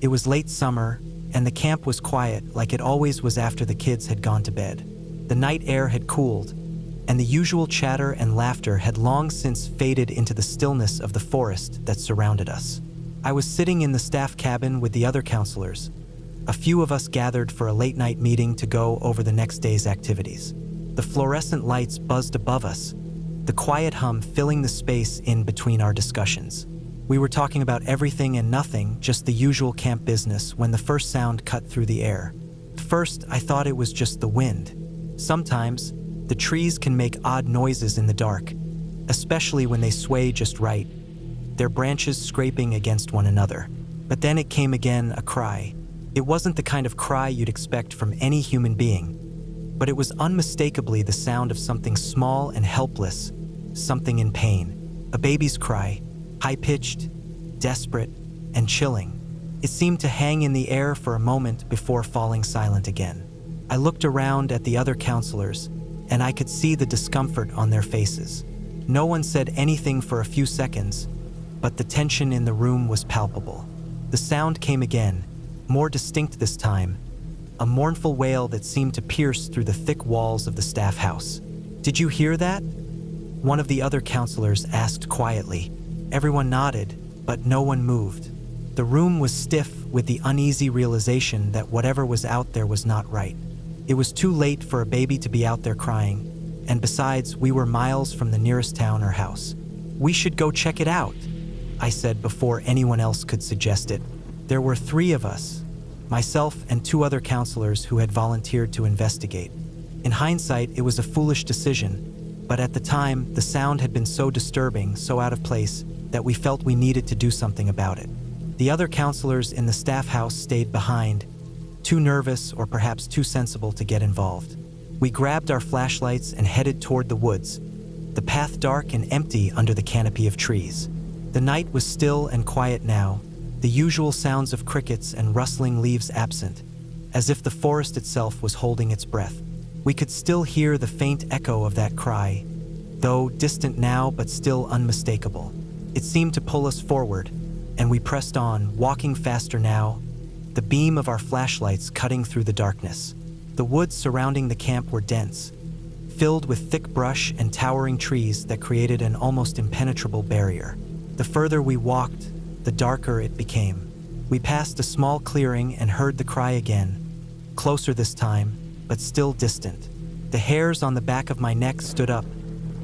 It was late summer, and the camp was quiet like it always was after the kids had gone to bed. The night air had cooled, and the usual chatter and laughter had long since faded into the stillness of the forest that surrounded us. I was sitting in the staff cabin with the other counselors. A few of us gathered for a late-night meeting to go over the next day's activities. The fluorescent lights buzzed above us, the quiet hum filling the space in between our discussions. We were talking about everything and nothing, just the usual camp business, when the first sound cut through the air. First, I thought it was just the wind. Sometimes, the trees can make odd noises in the dark, especially when they sway just right, their branches scraping against one another. But then it came again, a cry. It wasn't the kind of cry you'd expect from any human being, but it was unmistakably the sound of something small and helpless, something in pain. A baby's cry, high-pitched, desperate, and chilling. It seemed to hang in the air for a moment before falling silent again. I looked around at the other counselors, and I could see the discomfort on their faces. No one said anything for a few seconds, but the tension in the room was palpable. The sound came again, more distinct this time, a mournful wail that seemed to pierce through the thick walls of the staff house. "Did you hear that?" one of the other counselors asked quietly. Everyone nodded, but no one moved. The room was stiff with the uneasy realization that whatever was out there was not right. It was too late for a baby to be out there crying, and besides, we were miles from the nearest town or house. "We should go check it out," I said before anyone else could suggest it. There were 3 of us, myself and 2 other counselors who had volunteered to investigate. In hindsight, it was a foolish decision, but at the time, the sound had been so disturbing, so out of place, that we felt we needed to do something about it. The other counselors in the staff house stayed behind, too nervous or perhaps too sensible to get involved. We grabbed our flashlights and headed toward the woods, the path dark and empty under the canopy of trees. The night was still and quiet now, the usual sounds of crickets and rustling leaves absent, as if the forest itself was holding its breath. We could still hear the faint echo of that cry, though distant now but still unmistakable. It seemed to pull us forward, and we pressed on, walking faster now, the beam of our flashlights cutting through the darkness. The woods surrounding the camp were dense, filled with thick brush and towering trees that created an almost impenetrable barrier. The further we walked, the darker it became. We passed a small clearing and heard the cry again, closer this time, but still distant. The hairs on the back of my neck stood up,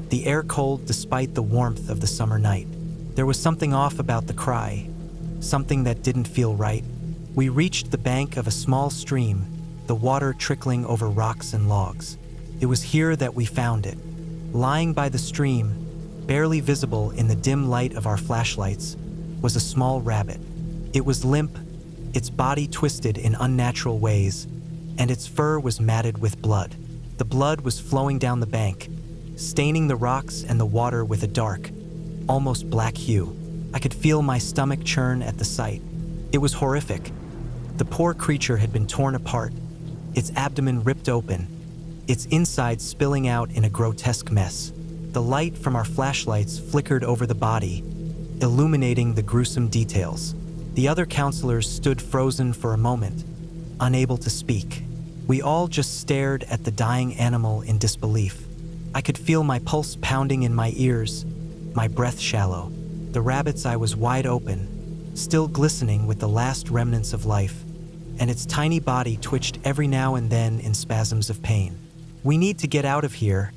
the air cold despite the warmth of the summer night. There was something off about the cry, something that didn't feel right. We reached the bank of a small stream, the water trickling over rocks and logs. It was here that we found it. Lying by the stream, barely visible in the dim light of our flashlights, was a small rabbit. It was limp, its body twisted in unnatural ways, and its fur was matted with blood. The blood was flowing down the bank, staining the rocks and the water with a dark, almost black hue. I could feel my stomach churn at the sight. It was horrific. The poor creature had been torn apart, its abdomen ripped open, its insides spilling out in a grotesque mess. The light from our flashlights flickered over the body, illuminating the gruesome details. The other counselors stood frozen for a moment, unable to speak. We all just stared at the dying animal in disbelief. I could feel my pulse pounding in my ears, my breath shallow. The rabbit's eye was wide open, still glistening with the last remnants of life, and its tiny body twitched every now and then in spasms of pain. "We need to get out of here,"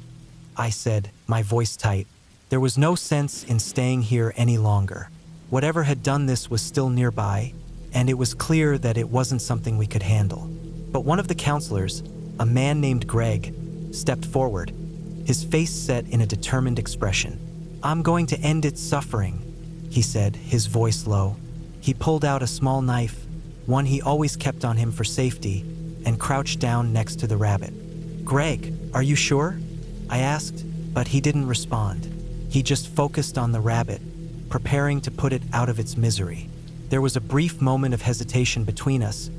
I said, my voice tight. There was no sense in staying here any longer. Whatever had done this was still nearby, and it was clear that it wasn't something we could handle. But one of the counselors, a man named Greg, stepped forward, his face set in a determined expression. "I'm going to end its suffering," he said, his voice low. He pulled out a small knife, one he always kept on him for safety, and crouched down next to the rabbit. "Greg, are you sure?" I asked, but he didn't respond. He just focused on the rabbit, preparing to put it out of its misery. There was a brief moment of hesitation between us,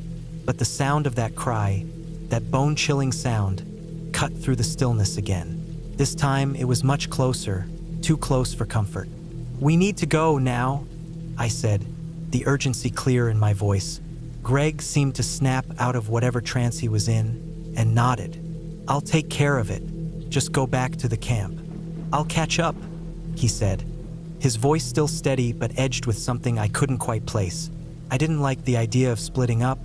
but the sound of that cry, that bone-chilling sound, cut through the stillness again. This time it was much closer, too close for comfort. "We need to go now," I said, the urgency clear in my voice. Greg seemed to snap out of whatever trance he was in and nodded. "I'll take care of it. Just go back to the camp. I'll catch up," he said. His voice still steady but edged with something I couldn't quite place. I didn't like the idea of splitting up,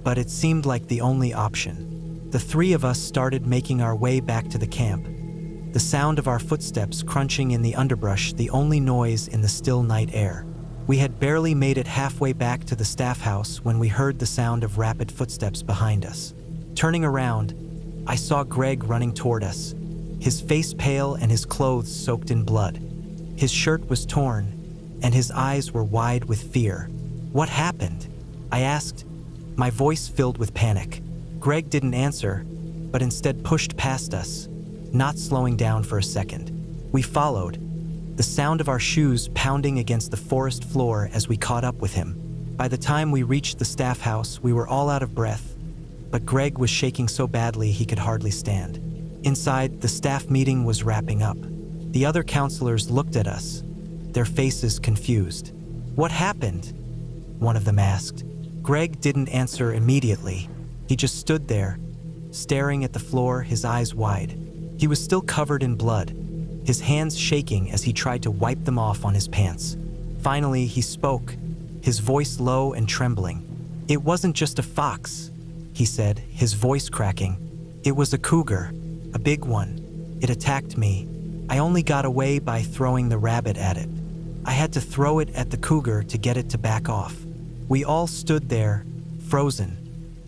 but it seemed like the only option. The three of us started making our way back to the camp, the sound of our footsteps crunching in the underbrush the only noise in the still night air. We had barely made it halfway back to the staff house when we heard the sound of rapid footsteps behind us. Turning around, I saw Greg running toward us, his face pale and his clothes soaked in blood. His shirt was torn, and his eyes were wide with fear. "What happened?" I asked, my voice filled with panic. Greg didn't answer, but instead pushed past us, not slowing down for a second. We followed, the sound of our shoes pounding against the forest floor as we caught up with him. By the time we reached the staff house, we were all out of breath, but Greg was shaking so badly he could hardly stand. Inside, the staff meeting was wrapping up. The other counselors looked at us, their faces confused. "What happened?" one of them asked. Greg didn't answer immediately. He just stood there, staring at the floor, his eyes wide. He was still covered in blood, his hands shaking as he tried to wipe them off on his pants. Finally, he spoke, his voice low and trembling. "It wasn't just a fox," he said, his voice cracking. "It was a cougar, a big one. It attacked me. I only got away by throwing the rabbit at it. I had to throw it at the cougar to get it to back off." We all stood there, frozen,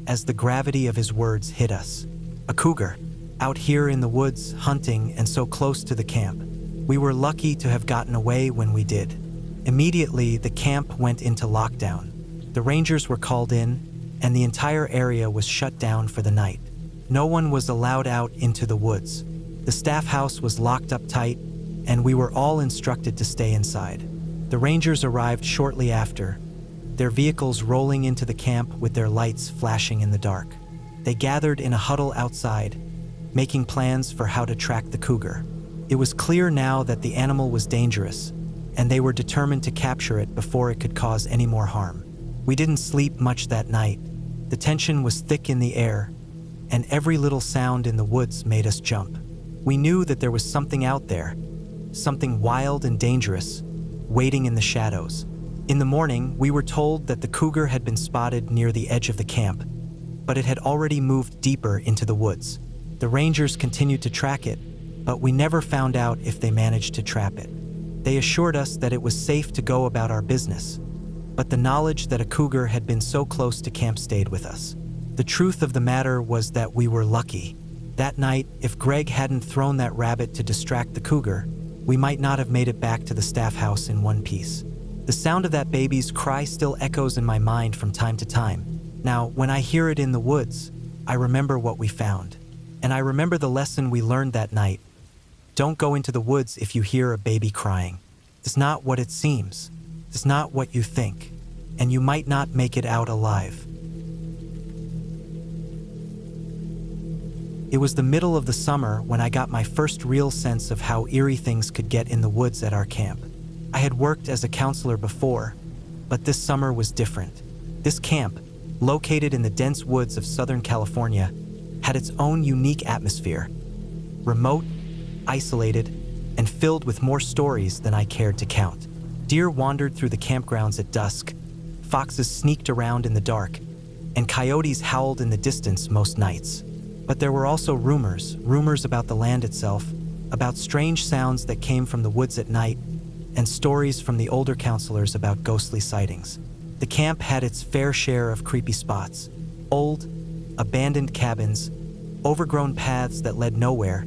as the gravity of his words hit us. A cougar, out here in the woods, hunting and so close to the camp. We were lucky to have gotten away when we did. Immediately, the camp went into lockdown. The rangers were called in, and the entire area was shut down for the night. No one was allowed out into the woods. The staff house was locked up tight, and we were all instructed to stay inside. The rangers arrived shortly after, their vehicles rolling into the camp with their lights flashing in the dark. They gathered in a huddle outside, making plans for how to track the cougar. It was clear now that the animal was dangerous, and they were determined to capture it before it could cause any more harm. We didn't sleep much that night. The tension was thick in the air, and every little sound in the woods made us jump. We knew that there was something out there, something wild and dangerous, waiting in the shadows. In the morning, we were told that the cougar had been spotted near the edge of the camp, but it had already moved deeper into the woods. The rangers continued to track it, but we never found out if they managed to trap it. They assured us that it was safe to go about our business, but the knowledge that a cougar had been so close to camp stayed with us. The truth of the matter was that we were lucky. That night, if Greg hadn't thrown that rabbit to distract the cougar, we might not have made it back to the staff house in one piece. The sound of that baby's cry still echoes in my mind from time to time. Now, when I hear it in the woods, I remember what we found. And I remember the lesson we learned that night. Don't go into the woods if you hear a baby crying. It's not what it seems. It's not what you think. And you might not make it out alive. It was the middle of the summer when I got my first real sense of how eerie things could get in the woods at our camp. I had worked as a counselor before, but this summer was different. This camp, located in the dense woods of Southern California, had its own unique atmosphere. Remote, isolated, and filled with more stories than I cared to count. Deer wandered through the campgrounds at dusk, foxes sneaked around in the dark, and coyotes howled in the distance most nights. But there were also rumors about the land itself, about strange sounds that came from the woods at night, and stories from the older counselors about ghostly sightings. The camp had its fair share of creepy spots, old, abandoned cabins, overgrown paths that led nowhere,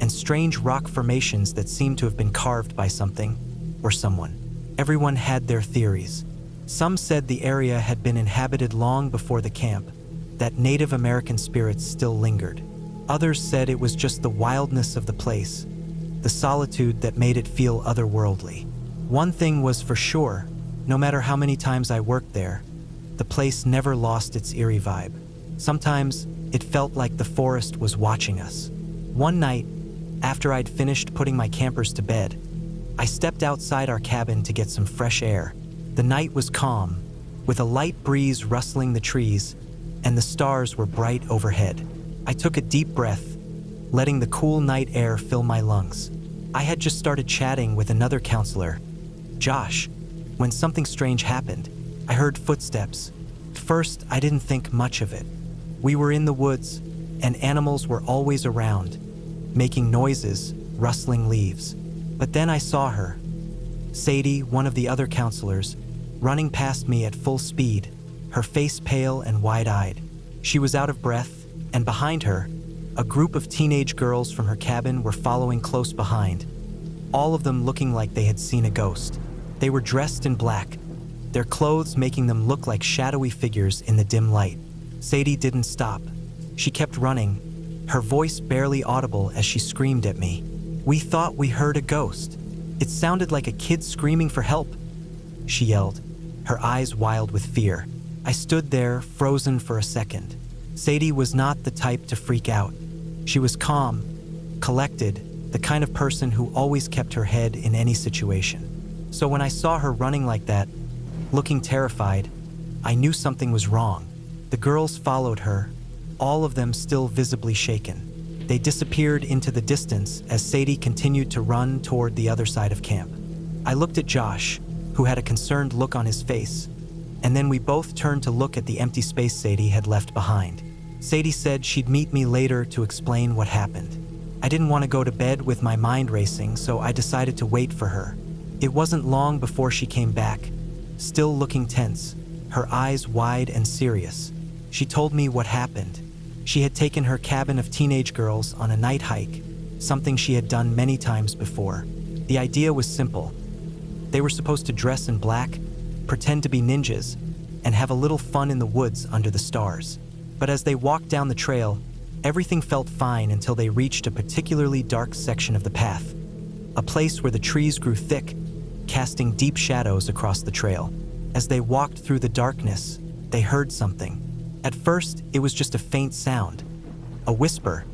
and strange rock formations that seemed to have been carved by something or someone. Everyone had their theories. Some said the area had been inhabited long before the camp, that Native American spirits still lingered. Others said it was just the wildness of the place, the solitude that made it feel otherworldly. One thing was for sure, no matter how many times I worked there, the place never lost its eerie vibe. Sometimes, it felt like the forest was watching us. One night, after I'd finished putting my campers to bed, I stepped outside our cabin to get some fresh air. The night was calm, with a light breeze rustling the trees, and the stars were bright overhead. I took a deep breath, letting the cool night air fill my lungs. I had just started chatting with another counselor, Josh, when something strange happened. I heard footsteps. At first, I didn't think much of it. We were in the woods, and animals were always around, making noises, rustling leaves. But then I saw her, Sadie, one of the other counselors, running past me at full speed, her face pale and wide-eyed. She was out of breath, and behind her, a group of teenage girls from her cabin were following close behind, all of them looking like they had seen a ghost. They were dressed in black, their clothes making them look like shadowy figures in the dim light. Sadie didn't stop. She kept running, her voice barely audible as she screamed at me. "We thought we heard a ghost. It sounded like a kid screaming for help," she yelled, her eyes wild with fear. I stood there, frozen for a second. Sadie was not the type to freak out. She was calm, collected, the kind of person who always kept her head in any situation. So when I saw her running like that, looking terrified, I knew something was wrong. The girls followed her, all of them still visibly shaken. They disappeared into the distance as Sadie continued to run toward the other side of camp. I looked at Josh, who had a concerned look on his face, and then we both turned to look at the empty space Sadie had left behind. Sadie said she'd meet me later to explain what happened. I didn't want to go to bed with my mind racing, so I decided to wait for her. It wasn't long before she came back, still looking tense, her eyes wide and serious. She told me what happened. She had taken her cabin of teenage girls on a night hike, something she had done many times before. The idea was simple. They were supposed to dress in black, pretend to be ninjas, and have a little fun in the woods under the stars. But as they walked down the trail, everything felt fine until they reached a particularly dark section of the path, a place where the trees grew thick, casting deep shadows across the trail. As they walked through the darkness, they heard something. At first, it was just a faint sound, a whisper,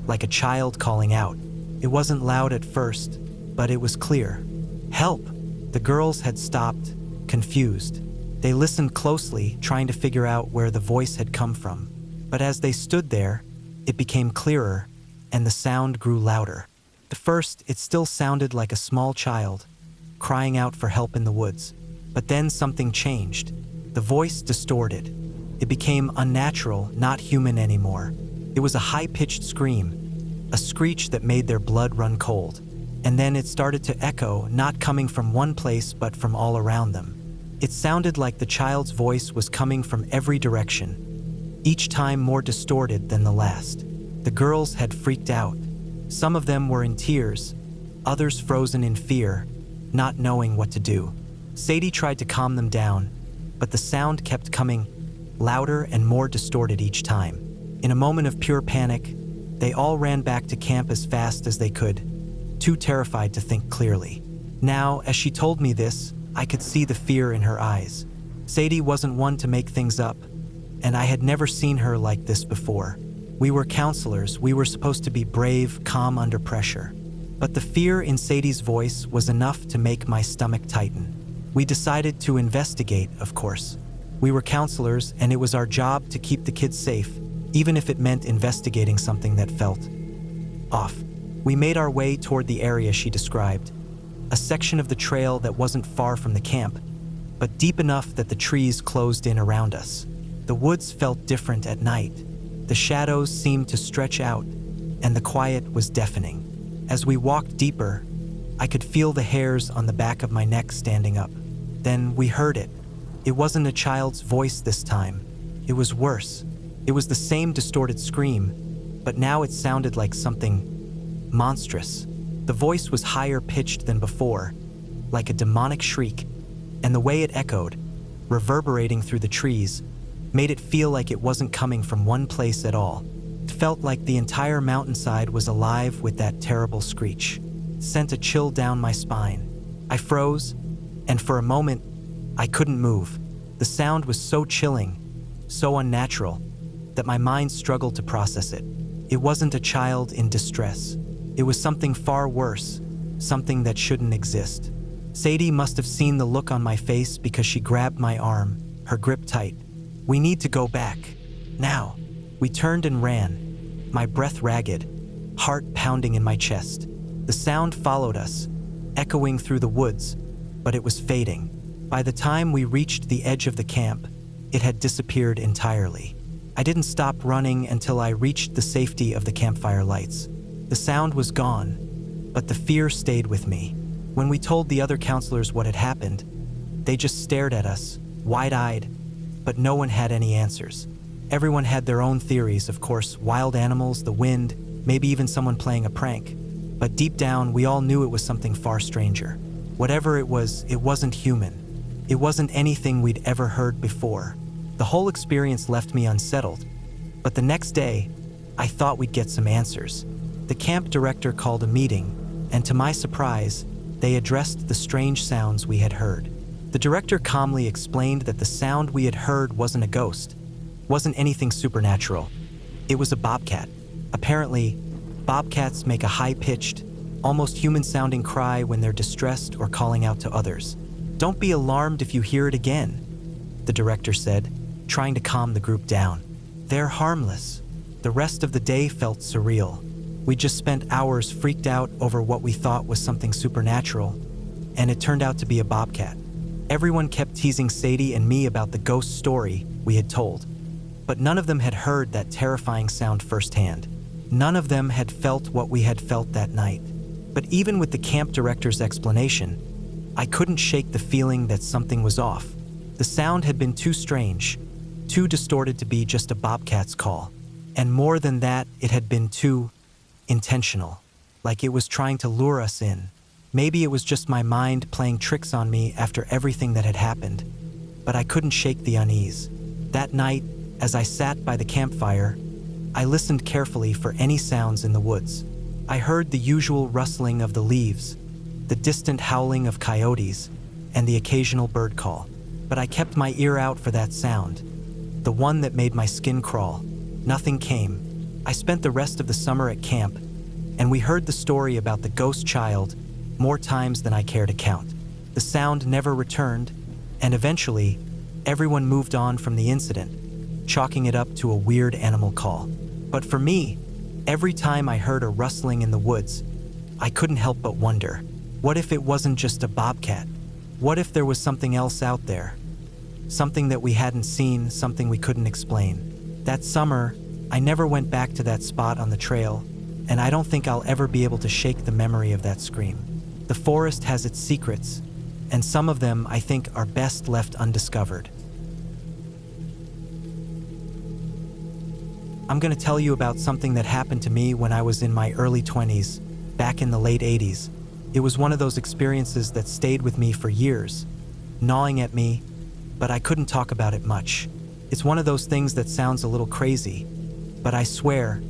like a child calling out. It wasn't loud at first, but it was clear. "Help!" The girls had stopped, confused. They listened closely, trying to figure out where the voice had come from. But as they stood there, it became clearer, and the sound grew louder. At first, it still sounded like a small child, crying out for help in the woods. But then something changed. The voice distorted. It became unnatural, not human anymore. It was a high-pitched scream, a screech that made their blood run cold. And then it started to echo, not coming from one place but from all around them. It sounded like the child's voice was coming from every direction, each time more distorted than the last. The girls had freaked out. Some of them were in tears, others frozen in fear, not knowing what to do. Sadie tried to calm them down, but the sound kept coming, louder and more distorted each time. In a moment of pure panic, they all ran back to camp as fast as they could, too terrified to think clearly. Now, as she told me this, I could see the fear in her eyes. Sadie wasn't one to make things up, and I had never seen her like this before. We were counselors, we were supposed to be brave, calm under pressure. But the fear in Sadie's voice was enough to make my stomach tighten. We decided to investigate, of course. We were counselors, and it was our job to keep the kids safe, even if it meant investigating something that felt off. We made our way toward the area she described, a section of the trail that wasn't far from the camp, but deep enough that the trees closed in around us. The woods felt different at night. The shadows seemed to stretch out, and the quiet was deafening. As we walked deeper, I could feel the hairs on the back of my neck standing up. Then we heard it. It wasn't a child's voice this time. It was worse. It was the same distorted scream, but now it sounded like something monstrous. The voice was higher pitched than before, like a demonic shriek, and the way it echoed, reverberating through the trees, made it feel like it wasn't coming from one place at all. It felt like the entire mountainside was alive with that terrible screech. It sent a chill down my spine. I froze, and for a moment, I couldn't move. The sound was so chilling, so unnatural, that my mind struggled to process it. It wasn't a child in distress. It was something far worse, something that shouldn't exist. Sadie must have seen the look on my face because she grabbed my arm, her grip tight. "We need to go back. Now." We turned and ran, my breath ragged, heart pounding in my chest. The sound followed us, echoing through the woods, but it was fading. By the time we reached the edge of the camp, it had disappeared entirely. I didn't stop running until I reached the safety of the campfire lights. The sound was gone, but the fear stayed with me. When we told the other counselors what had happened, they just stared at us, wide-eyed, but no one had any answers. Everyone had their own theories, of course, wild animals, the wind, maybe even someone playing a prank. But deep down, we all knew it was something far stranger. Whatever it wasn't human. It wasn't anything we'd ever heard before. The whole experience left me unsettled, but the next day, I thought we'd get some answers. The camp director called a meeting, and to my surprise, they addressed the strange sounds we had heard. The director calmly explained that the sound we had heard wasn't a ghost, wasn't anything supernatural. It was a bobcat. Apparently, bobcats make a high-pitched, almost human-sounding cry when they're distressed or calling out to others. "Don't be alarmed if you hear it again," the director said, trying to calm the group down. "They're harmless." The rest of the day felt surreal. We just spent hours freaked out over what we thought was something supernatural, and it turned out to be a bobcat. Everyone kept teasing Sadie and me about the ghost story we had told, but none of them had heard that terrifying sound firsthand. None of them had felt what we had felt that night. But even with the camp director's explanation, I couldn't shake the feeling that something was off. The sound had been too strange, too distorted to be just a bobcat's call. And more than that, it had been too intentional, like it was trying to lure us in. Maybe it was just my mind playing tricks on me after everything that had happened, but I couldn't shake the unease. That night, as I sat by the campfire, I listened carefully for any sounds in the woods. I heard the usual rustling of the leaves, the distant howling of coyotes, and the occasional bird call. But I kept my ear out for that sound, the one that made my skin crawl. Nothing came. I spent the rest of the summer at camp, and we heard the story about the ghost child more times than I care to count. The sound never returned, and eventually, everyone moved on from the incident, chalking it up to a weird animal call. But for me, every time I heard a rustling in the woods, I couldn't help but wonder, what if it wasn't just a bobcat? What if there was something else out there? Something that we hadn't seen, something we couldn't explain. That summer, I never went back to that spot on the trail, and I don't think I'll ever be able to shake the memory of that scream. The forest has its secrets, and some of them, I think, are best left undiscovered. I'm going to tell you about something that happened to me when I was in my early 20s, back in the late 80s. It was one of those experiences that stayed with me for years, gnawing at me, but I couldn't talk about it much. It's one of those things that sounds a little crazy, but I swear,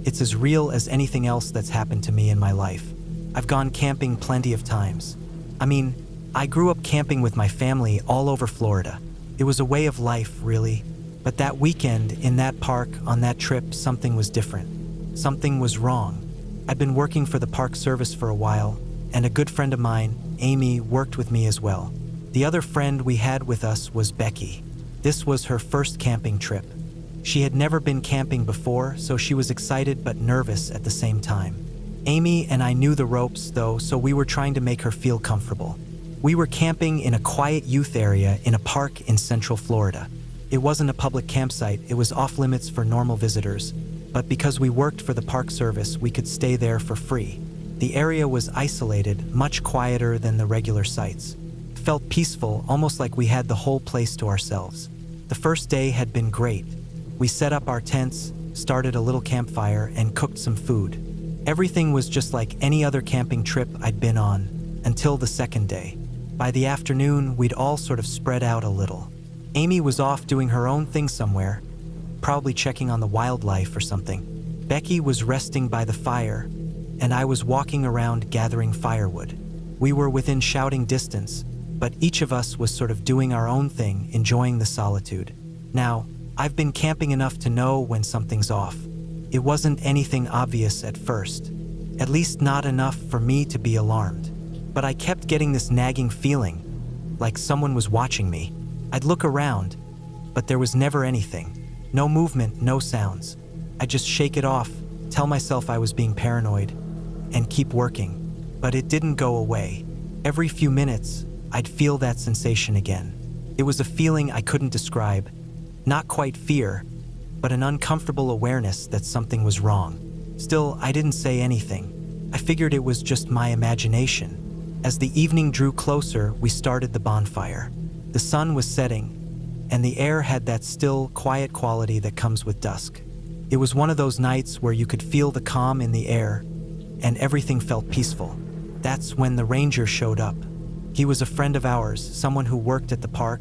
it's as real as anything else that's happened to me in my life. I've gone camping plenty of times. I mean, I grew up camping with my family all over Florida. It was a way of life, really. But that weekend, in that park, on that trip, something was different. Something was wrong. I'd been working for the Park Service for a while, and a good friend of mine, Amy, worked with me as well. The other friend we had with us was Becky. This was her first camping trip. She had never been camping before, so she was excited but nervous at the same time. Amy and I knew the ropes, though, so we were trying to make her feel comfortable. We were camping in a quiet youth area in a park in Central Florida. It wasn't a public campsite, it was off-limits for normal visitors, but because we worked for the Park Service, we could stay there for free. The area was isolated, much quieter than the regular sites. It felt peaceful, almost like we had the whole place to ourselves. The first day had been great. We set up our tents, started a little campfire, and cooked some food. Everything was just like any other camping trip I'd been on, until the second day. By the afternoon, we'd all sort of spread out a little. Amy was off doing her own thing somewhere, probably checking on the wildlife or something. Becky was resting by the fire, and I was walking around gathering firewood. We were within shouting distance, but each of us was sort of doing our own thing, enjoying the solitude. Now, I've been camping enough to know when something's off. It wasn't anything obvious at first, at least not enough for me to be alarmed. But I kept getting this nagging feeling, like someone was watching me. I'd look around, but there was never anything. No movement, no sounds. I just shake it off, tell myself I was being paranoid, and keep working. But it didn't go away. Every few minutes, I'd feel that sensation again. It was a feeling I couldn't describe. Not quite fear, but an uncomfortable awareness that something was wrong. Still, I didn't say anything. I figured it was just my imagination. As the evening drew closer, we started the bonfire. The sun was setting, and the air had that still, quiet quality that comes with dusk. It was one of those nights where you could feel the calm in the air, and everything felt peaceful. That's when the ranger showed up. He was a friend of ours, someone who worked at the park,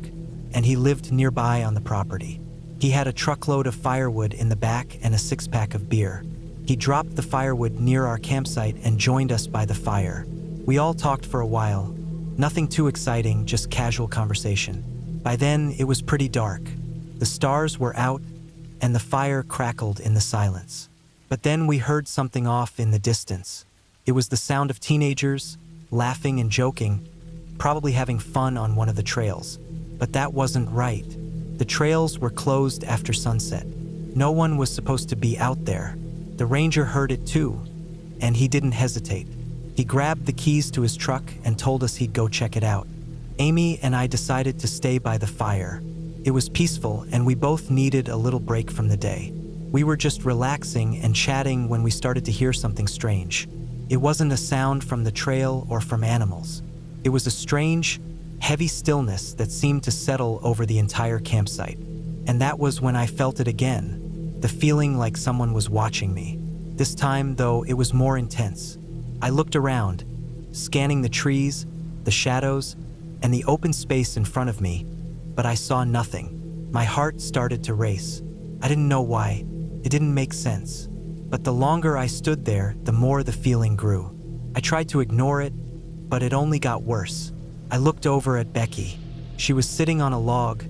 and he lived nearby on the property. He had a truckload of firewood in the back and a 6-pack of beer. He dropped the firewood near our campsite and joined us by the fire. We all talked for a while. Nothing too exciting, just casual conversation. By then, it was pretty dark. The stars were out, and the fire crackled in the silence. But then we heard something off in the distance. It was the sound of teenagers, laughing and joking, probably having fun on one of the trails. But that wasn't right. The trails were closed after sunset. No one was supposed to be out there. The ranger heard it too, and he didn't hesitate. He grabbed the keys to his truck and told us he'd go check it out. Amy and I decided to stay by the fire. It was peaceful, and we both needed a little break from the day. We were just relaxing and chatting when we started to hear something strange. It wasn't a sound from the trail or from animals. It was a strange, heavy stillness that seemed to settle over the entire campsite. And that was when I felt it again, the feeling like someone was watching me. This time, though, it was more intense. I looked around, scanning the trees, the shadows, and the open space in front of me, but I saw nothing. My heart started to race. I didn't know why. It didn't make sense. But the longer I stood there, the more the feeling grew. I tried to ignore it, but it only got worse. I looked over at Becky. She was sitting on a log,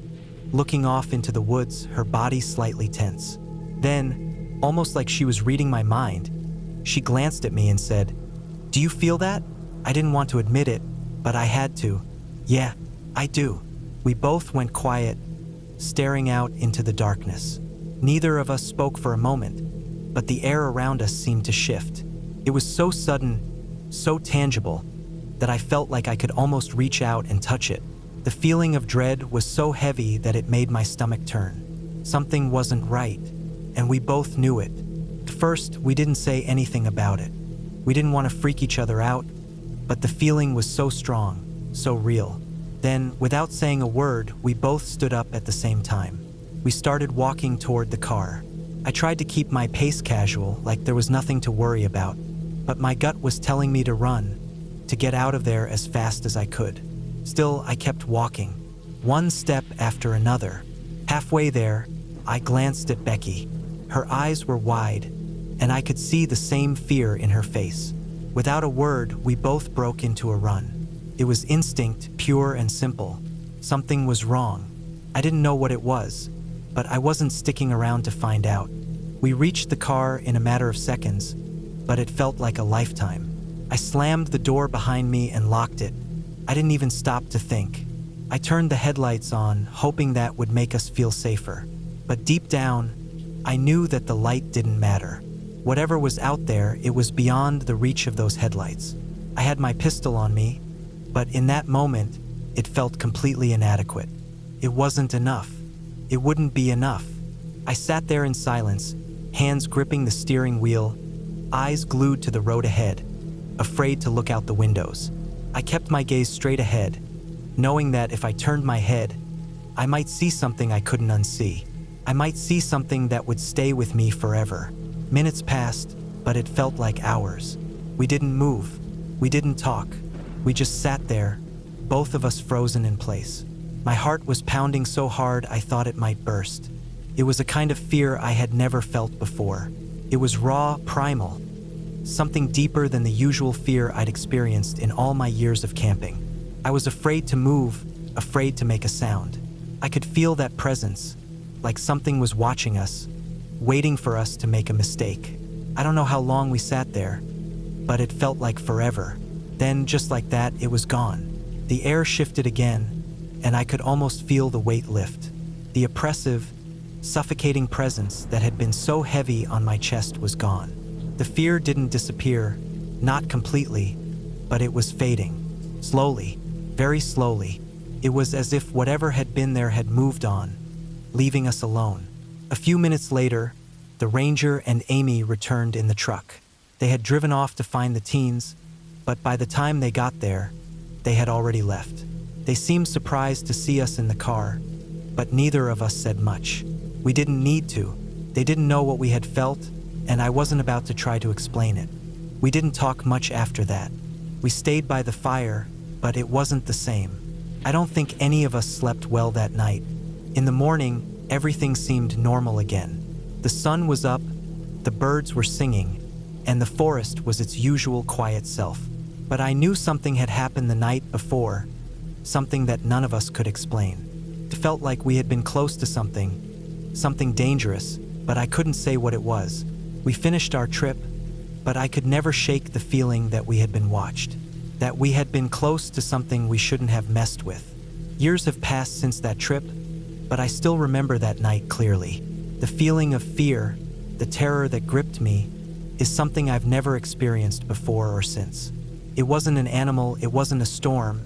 looking off into the woods, her body slightly tense. Then, almost like she was reading my mind, she glanced at me and said, "Do you feel that?" I didn't want to admit it, but I had to. "Yeah, I do." We both went quiet, staring out into the darkness. Neither of us spoke for a moment, but the air around us seemed to shift. It was so sudden, so tangible, that I felt like I could almost reach out and touch it. The feeling of dread was so heavy that it made my stomach turn. Something wasn't right, and we both knew it. At first, we didn't say anything about it. We didn't want to freak each other out, but the feeling was so strong, so real. Then, without saying a word, we both stood up at the same time. We started walking toward the car. I tried to keep my pace casual, like there was nothing to worry about, but my gut was telling me to run, to get out of there as fast as I could. Still, I kept walking, one step after another. Halfway there, I glanced at Becky. Her eyes were wide, and I could see the same fear in her face. Without a word, we both broke into a run. It was instinct, pure and simple. Something was wrong. I didn't know what it was, but I wasn't sticking around to find out. We reached the car in a matter of seconds, but it felt like a lifetime. I slammed the door behind me and locked it. I didn't even stop to think. I turned the headlights on, hoping that would make us feel safer. But deep down, I knew that the light didn't matter. Whatever was out there, it was beyond the reach of those headlights. I had my pistol on me, but in that moment, it felt completely inadequate. It wasn't enough. It wouldn't be enough. I sat there in silence, hands gripping the steering wheel, eyes glued to the road ahead, afraid to look out the windows. I kept my gaze straight ahead, knowing that if I turned my head, I might see something I couldn't unsee. I might see something that would stay with me forever. Minutes passed, but it felt like hours. We didn't move. We didn't talk. We just sat there, both of us frozen in place. My heart was pounding so hard I thought it might burst. It was a kind of fear I had never felt before. It was raw, primal, something deeper than the usual fear I'd experienced in all my years of camping. I was afraid to move, afraid to make a sound. I could feel that presence, like something was watching us, waiting for us to make a mistake. I don't know how long we sat there, but it felt like forever. Then, just like that, it was gone. The air shifted again, and I could almost feel the weight lift. The oppressive, suffocating presence that had been so heavy on my chest was gone. The fear didn't disappear, not completely, but it was fading. Slowly, very slowly. It was as if whatever had been there had moved on, leaving us alone. A few minutes later, the ranger and Amy returned in the truck. They had driven off to find the teens, but by the time they got there, they had already left. They seemed surprised to see us in the car, but neither of us said much. We didn't need to. They didn't know what we had felt, and I wasn't about to try to explain it. We didn't talk much after that. We stayed by the fire, but it wasn't the same. I don't think any of us slept well that night. In the morning, everything seemed normal again. The sun was up, the birds were singing, and the forest was its usual quiet self. But I knew something had happened the night before, something that none of us could explain. It felt like we had been close to something dangerous, but I couldn't say what it was. We finished our trip, but I could never shake the feeling that we had been watched, that we had been close to something we shouldn't have messed with. Years have passed since that trip, but I still remember that night clearly. The feeling of fear, the terror that gripped me, is something I've never experienced before or since. It wasn't an animal, it wasn't a storm,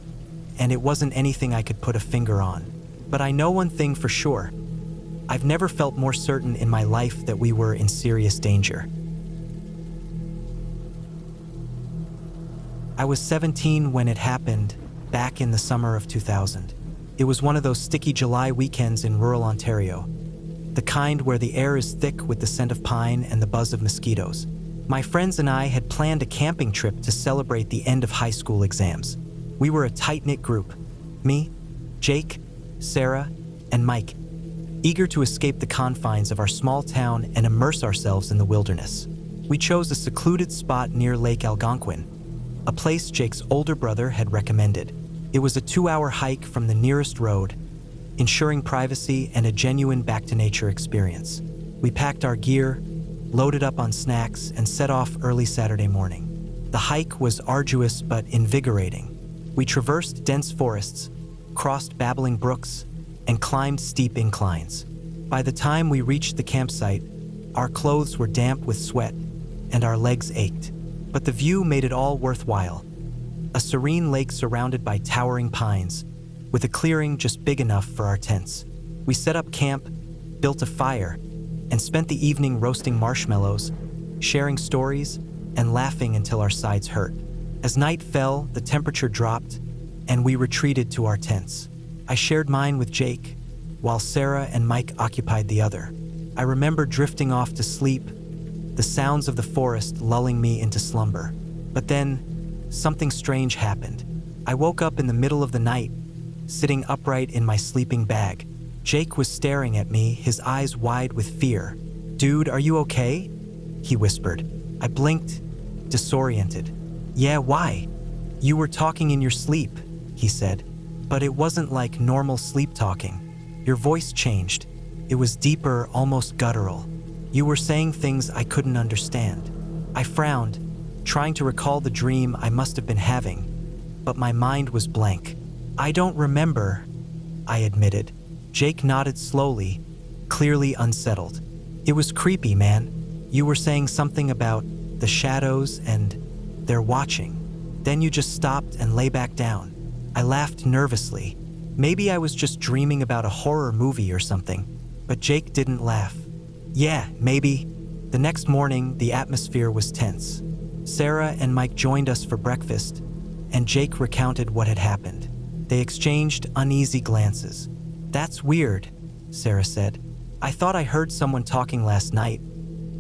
and it wasn't anything I could put a finger on. But I know one thing for sure. I've never felt more certain in my life that we were in serious danger. I was 17 when it happened, back in the summer of 2000. It was one of those sticky July weekends in rural Ontario, the kind where the air is thick with the scent of pine and the buzz of mosquitoes. My friends and I had planned a camping trip to celebrate the end of high school exams. We were a tight-knit group, me, Jake, Sarah, and Mike, eager to escape the confines of our small town and immerse ourselves in the wilderness. We chose a secluded spot near Lake Algonquin, a place Jake's older brother had recommended. It was a 2-hour hike from the nearest road, ensuring privacy and a genuine back-to-nature experience. We packed our gear, loaded up on snacks, and set off early Saturday morning. The hike was arduous but invigorating. We traversed dense forests, crossed babbling brooks, and climbed steep inclines. By the time we reached the campsite, our clothes were damp with sweat, and our legs ached. But the view made it all worthwhile. A serene lake surrounded by towering pines, with a clearing just big enough for our tents. We set up camp, built a fire, and spent the evening roasting marshmallows, sharing stories, and laughing until our sides hurt. As night fell, the temperature dropped, and we retreated to our tents. I shared mine with Jake, while Sarah and Mike occupied the other. I remember drifting off to sleep, the sounds of the forest lulling me into slumber. But then, something strange happened. I woke up in the middle of the night, sitting upright in my sleeping bag. Jake was staring at me, his eyes wide with fear. "Dude, are you okay?" he whispered. I blinked, disoriented. "Yeah, why?" "You were talking in your sleep," he said. But it wasn't like normal sleep talking. Your voice changed. It was deeper, almost guttural. You were saying things I couldn't understand. I frowned, trying to recall the dream I must have been having, but my mind was blank. "I don't remember," I admitted. Jake nodded slowly, clearly unsettled. "It was creepy, man. You were saying something about the shadows and they're watching. Then you just stopped and lay back down." I laughed nervously. Maybe I was just dreaming about a horror movie or something, but Jake didn't laugh. "Yeah, maybe." The next morning, the atmosphere was tense. Sarah and Mike joined us for breakfast, and Jake recounted what had happened. They exchanged uneasy glances. "That's weird," Sarah said. "I thought I heard someone talking last night,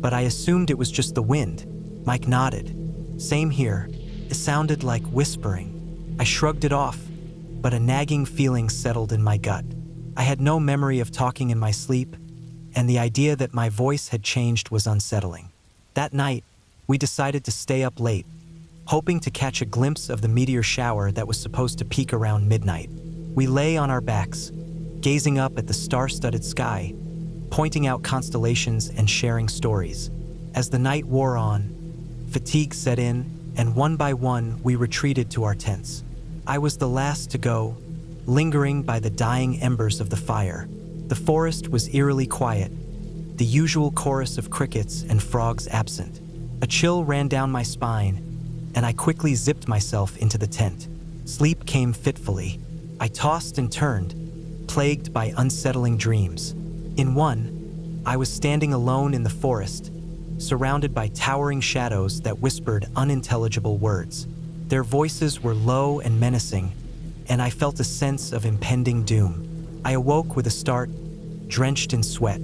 but I assumed it was just the wind." Mike nodded. "Same here. It sounded like whispering." I shrugged it off, but a nagging feeling settled in my gut. I had no memory of talking in my sleep, and the idea that my voice had changed was unsettling. That night, we decided to stay up late, hoping to catch a glimpse of the meteor shower that was supposed to peak around midnight. We lay on our backs, gazing up at the star-studded sky, pointing out constellations and sharing stories. As the night wore on, fatigue set in, and one by one we retreated to our tents. I was the last to go, lingering by the dying embers of the fire. The forest was eerily quiet, the usual chorus of crickets and frogs absent. A chill ran down my spine, and I quickly zipped myself into the tent. Sleep came fitfully. I tossed and turned, plagued by unsettling dreams. In one, I was standing alone in the forest, surrounded by towering shadows that whispered unintelligible words. Their voices were low and menacing, and I felt a sense of impending doom. I awoke with a start, drenched in sweat.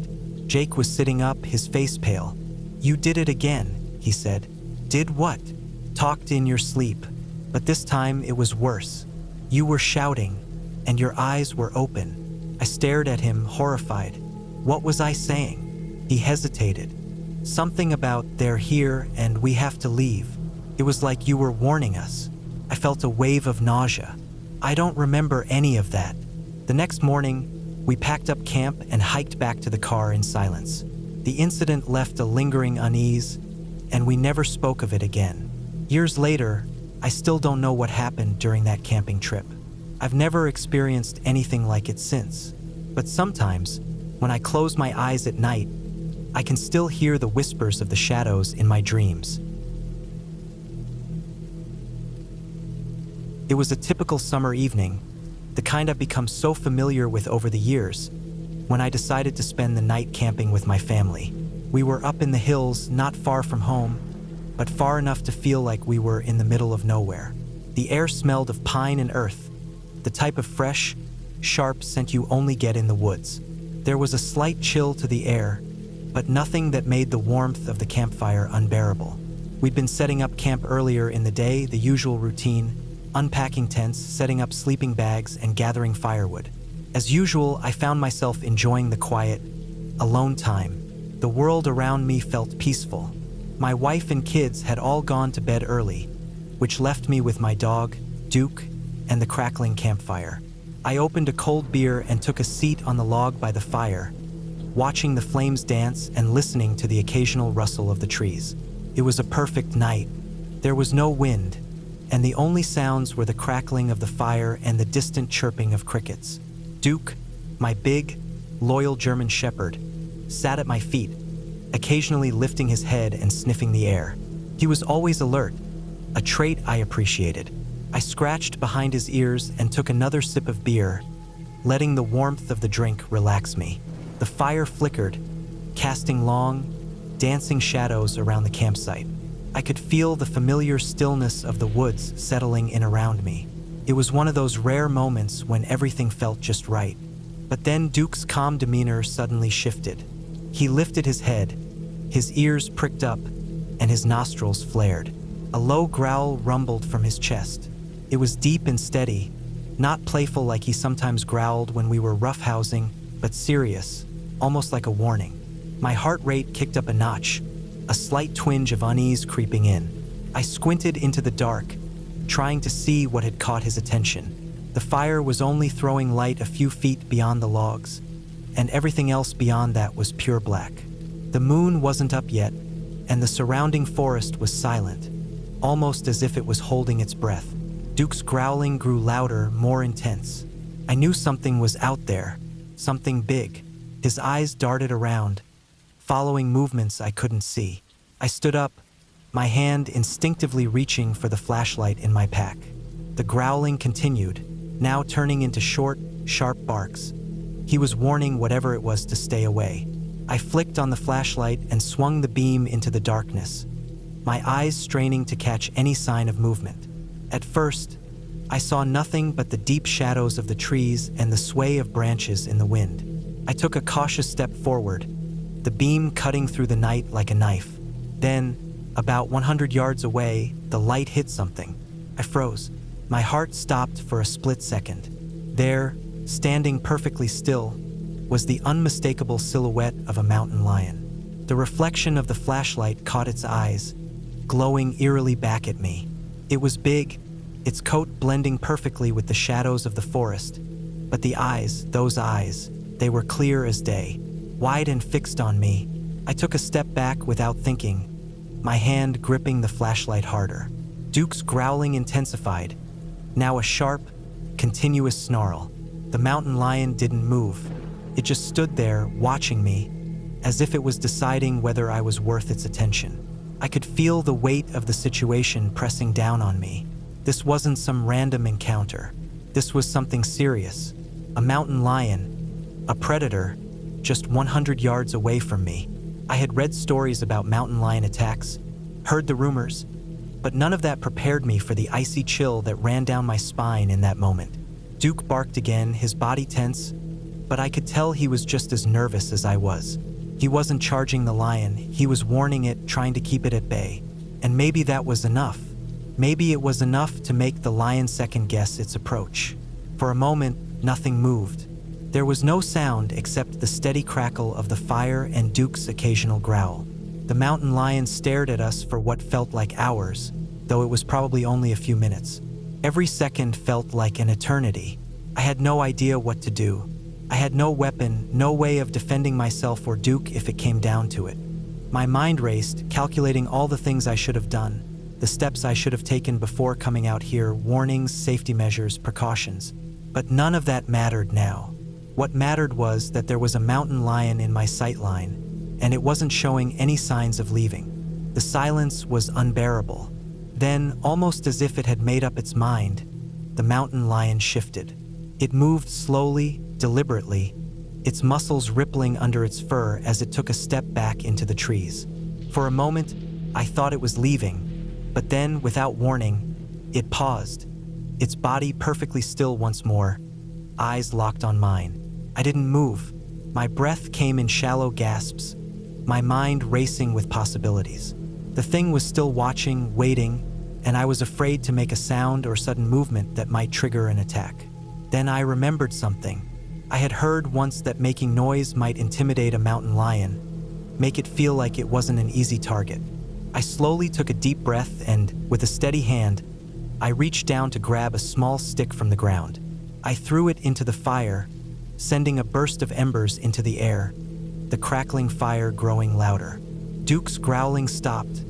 Jake was sitting up, his face pale. "You did it again," he said. "Did what?" "Talked in your sleep. But this time it was worse. You were shouting, and your eyes were open." I stared at him, horrified. What was I saying? He hesitated. "Something about they're here and we have to leave. It was like you were warning us." I felt a wave of nausea. "I don't remember any of that." The next morning, we packed up camp and hiked back to the car in silence. The incident left a lingering unease, and we never spoke of it again. Years later, I still don't know what happened during that camping trip. I've never experienced anything like it since. But sometimes, when I close my eyes at night, I can still hear the whispers of the shadows in my dreams. It was a typical summer evening, the kind I've become so familiar with over the years, when I decided to spend the night camping with my family. We were up in the hills, not far from home, but far enough to feel like we were in the middle of nowhere. The air smelled of pine and earth, the type of fresh, sharp scent you only get in the woods. There was a slight chill to the air, but nothing that made the warmth of the campfire unbearable. We'd been setting up camp earlier in the day, the usual routine, unpacking tents, setting up sleeping bags, and gathering firewood. As usual, I found myself enjoying the quiet, alone time. The world around me felt peaceful. My wife and kids had all gone to bed early, which left me with my dog, Duke, and the crackling campfire. I opened a cold beer and took a seat on the log by the fire, watching the flames dance and listening to the occasional rustle of the trees. It was a perfect night. There was no wind, and the only sounds were the crackling of the fire and the distant chirping of crickets. Duke, my big, loyal German shepherd, sat at my feet, occasionally lifting his head and sniffing the air. He was always alert, a trait I appreciated. I scratched behind his ears and took another sip of beer, letting the warmth of the drink relax me. The fire flickered, casting long, dancing shadows around the campsite. I could feel the familiar stillness of the woods settling in around me. It was one of those rare moments when everything felt just right. But then Duke's calm demeanor suddenly shifted. He lifted his head, his ears pricked up, and his nostrils flared. A low growl rumbled from his chest. It was deep and steady, not playful like he sometimes growled when we were roughhousing, but serious, almost like a warning. My heart rate kicked up a notch, a slight twinge of unease creeping in. I squinted into the dark, trying to see what had caught his attention. The fire was only throwing light a few feet beyond the logs, and everything else beyond that was pure black. The moon wasn't up yet, and the surrounding forest was silent, almost as if it was holding its breath. Duke's growling grew louder, more intense. I knew something was out there, something big. His eyes darted around, following movements I couldn't see. I stood up, my hand instinctively reaching for the flashlight in my pack. The growling continued, now turning into short, sharp barks. He was warning whatever it was to stay away. I flicked on the flashlight and swung the beam into the darkness, my eyes straining to catch any sign of movement. At first, I saw nothing but the deep shadows of the trees and the sway of branches in the wind. I took a cautious step forward, the beam cutting through the night like a knife. Then, about 100 yards away, the light hit something. I froze. My heart stopped for a split second. There, standing perfectly still, was the unmistakable silhouette of a mountain lion. The reflection of the flashlight caught its eyes, glowing eerily back at me. It was big, its coat blending perfectly with the shadows of the forest. But the eyes, those eyes, they were clear as day, wide and fixed on me. I took a step back without thinking, my hand gripping the flashlight harder. Duke's growling intensified, now a sharp, continuous snarl. The mountain lion didn't move. It just stood there, watching me, as if it was deciding whether I was worth its attention. I could feel the weight of the situation pressing down on me. This wasn't some random encounter. This was something serious. A mountain lion, a predator, just 100 yards away from me. I had read stories about mountain lion attacks, heard the rumors, but none of that prepared me for the icy chill that ran down my spine in that moment. Duke barked again, his body tense, but I could tell he was just as nervous as I was. He wasn't charging the lion, he was warning it, trying to keep it at bay. And maybe that was enough. Maybe it was enough to make the lion second-guess its approach. For a moment, nothing moved. There was no sound except the steady crackle of the fire and Duke's occasional growl. The mountain lion stared at us for what felt like hours, though it was probably only a few minutes. Every second felt like an eternity. I had no idea what to do. I had no weapon, no way of defending myself or Duke if it came down to it. My mind raced, calculating all the things I should have done, the steps I should have taken before coming out here, warnings, safety measures, precautions. But none of that mattered now. What mattered was that there was a mountain lion in my sightline, and it wasn't showing any signs of leaving. The silence was unbearable. Then, almost as if it had made up its mind, the mountain lion shifted. It moved slowly, deliberately, its muscles rippling under its fur as it took a step back into the trees. For a moment, I thought it was leaving, but then, without warning, it paused, its body perfectly still once more, eyes locked on mine. I didn't move. My breath came in shallow gasps, my mind racing with possibilities. The thing was still watching, waiting, and I was afraid to make a sound or sudden movement that might trigger an attack. Then I remembered something. I had heard once that making noise might intimidate a mountain lion, make it feel like it wasn't an easy target. I slowly took a deep breath and, with a steady hand, I reached down to grab a small stick from the ground. I threw it into the fire, sending a burst of embers into the air, the crackling fire growing louder. Duke's growling stopped,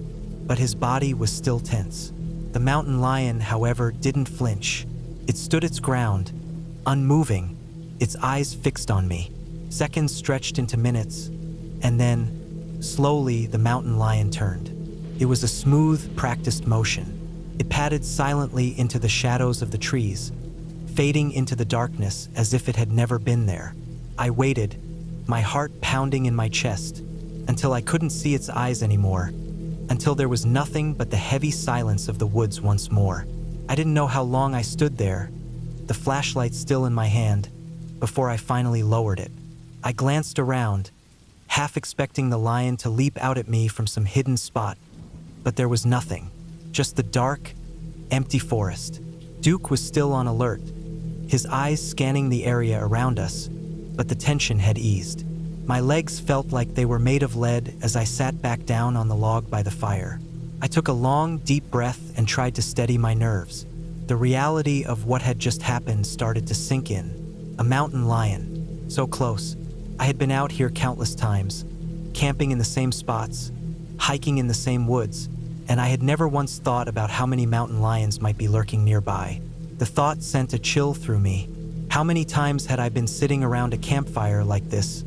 but his body was still tense. The mountain lion, however, didn't flinch. It stood its ground, unmoving, its eyes fixed on me. Seconds stretched into minutes, and then, slowly, the mountain lion turned. It was a smooth, practiced motion. It padded silently into the shadows of the trees, fading into the darkness as if it had never been there. I waited, my heart pounding in my chest, until I couldn't see its eyes anymore, until there was nothing but the heavy silence of the woods once more. I didn't know how long I stood there, the flashlight still in my hand, before I finally lowered it. I glanced around, half expecting the lion to leap out at me from some hidden spot, but there was nothing, just the dark, empty forest. Duke was still on alert, his eyes scanning the area around us, but the tension had eased. My legs felt like they were made of lead as I sat back down on the log by the fire. I took a long, deep breath and tried to steady my nerves. The reality of what had just happened started to sink in. A mountain lion, so close. I had been out here countless times, camping in the same spots, hiking in the same woods, and I had never once thought about how many mountain lions might be lurking nearby. The thought sent a chill through me. How many times had I been sitting around a campfire like this,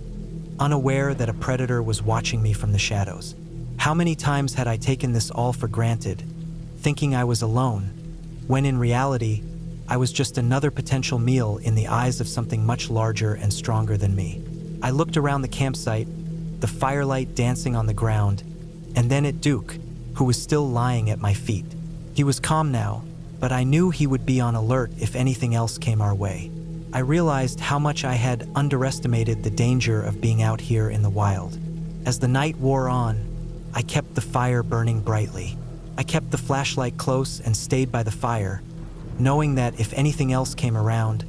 unaware that a predator was watching me from the shadows? How many times had I taken this all for granted, thinking I was alone, when in reality, I was just another potential meal in the eyes of something much larger and stronger than me? I looked around the campsite, the firelight dancing on the ground, and then at Duke, who was still lying at my feet. He was calm now, but I knew he would be on alert if anything else came our way. I realized how much I had underestimated the danger of being out here in the wild. As the night wore on, I kept the fire burning brightly. I kept the flashlight close and stayed by the fire, knowing that if anything else came around,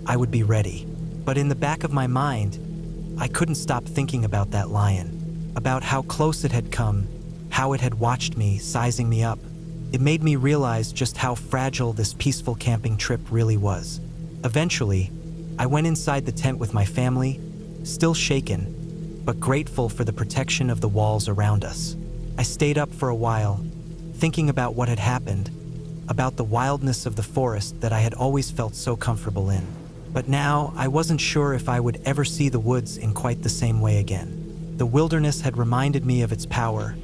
I would be ready. But in the back of my mind, I couldn't stop thinking about that lion, about how close it had come, how it had watched me, sizing me up. It made me realize just how fragile this peaceful camping trip really was. Eventually, I went inside the tent with my family, still shaken, but grateful for the protection of the walls around us. I stayed up for a while, thinking about what had happened, about the wildness of the forest that I had always felt so comfortable in. But now, I wasn't sure if I would ever see the woods in quite the same way again. The wilderness had reminded me of its power,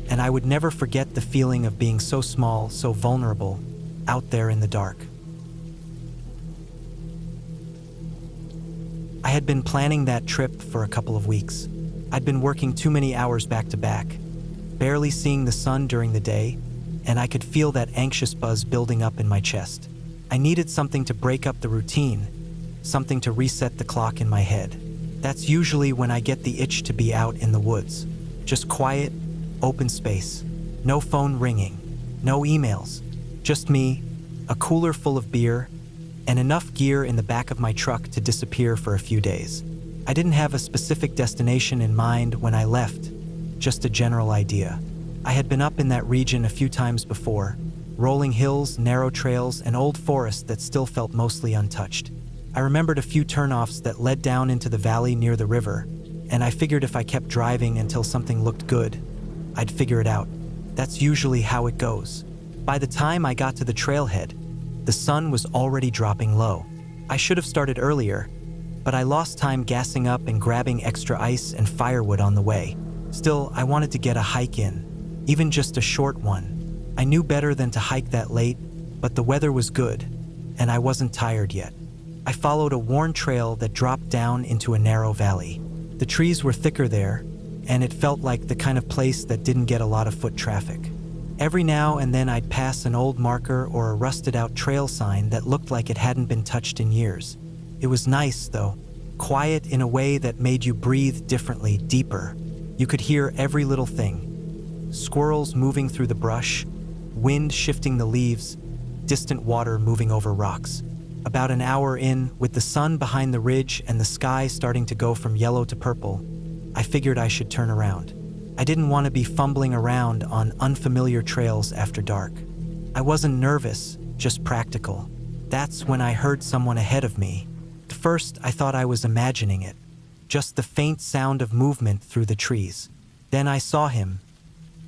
and I would never forget the feeling of being so small, so vulnerable, out there in the dark. I had been planning that trip for a couple of weeks. I'd been working too many hours back to back, barely seeing the sun during the day, and I could feel that anxious buzz building up in my chest. I needed something to break up the routine, something to reset the clock in my head. That's usually when I get the itch to be out in the woods. Just quiet, open space. No phone ringing, no emails. Just me, a cooler full of beer, and enough gear in the back of my truck to disappear for a few days. I didn't have a specific destination in mind when I left, just a general idea. I had been up in that region a few times before, rolling hills, narrow trails, and old forests that still felt mostly untouched. I remembered a few turnoffs that led down into the valley near the river, and I figured if I kept driving until something looked good, I'd figure it out. That's usually how it goes. By the time I got to the trailhead, the sun was already dropping low. I should have started earlier, but I lost time gassing up and grabbing extra ice and firewood on the way. Still, I wanted to get a hike in, even just a short one. I knew better than to hike that late, but the weather was good, and I wasn't tired yet. I followed a worn trail that dropped down into a narrow valley. The trees were thicker there, and it felt like the kind of place that didn't get a lot of foot traffic. Every now and then I'd pass an old marker or a rusted-out trail sign that looked like it hadn't been touched in years. It was nice, though, quiet in a way that made you breathe differently, deeper. You could hear every little thing. Squirrels moving through the brush, wind shifting the leaves, distant water moving over rocks. About an hour in, with the sun behind the ridge and the sky starting to go from yellow to purple, I figured I should turn around. I didn't want to be fumbling around on unfamiliar trails after dark. I wasn't nervous, just practical. That's when I heard someone ahead of me. At first, I thought I was imagining it, just the faint sound of movement through the trees. Then I saw him,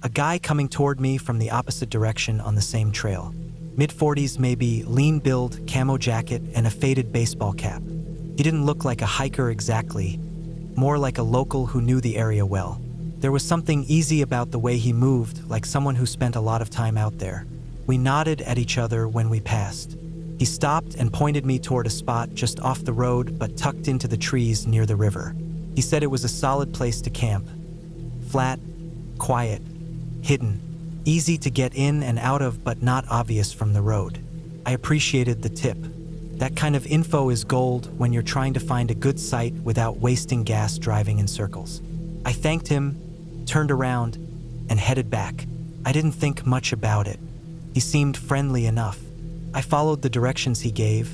a guy coming toward me from the opposite direction on the same trail. Mid-40s maybe, lean build, camo jacket, and a faded baseball cap. He didn't look like a hiker exactly, more like a local who knew the area well. There was something easy about the way he moved, like someone who spent a lot of time out there. We nodded at each other when we passed. He stopped and pointed me toward a spot just off the road but tucked into the trees near the river. He said it was a solid place to camp. Flat, quiet, hidden, easy to get in and out of but not obvious from the road. I appreciated the tip. That kind of info is gold when you're trying to find a good site without wasting gas driving in circles. I thanked him, turned around, and headed back. I didn't think much about it. He seemed friendly enough. I followed the directions he gave,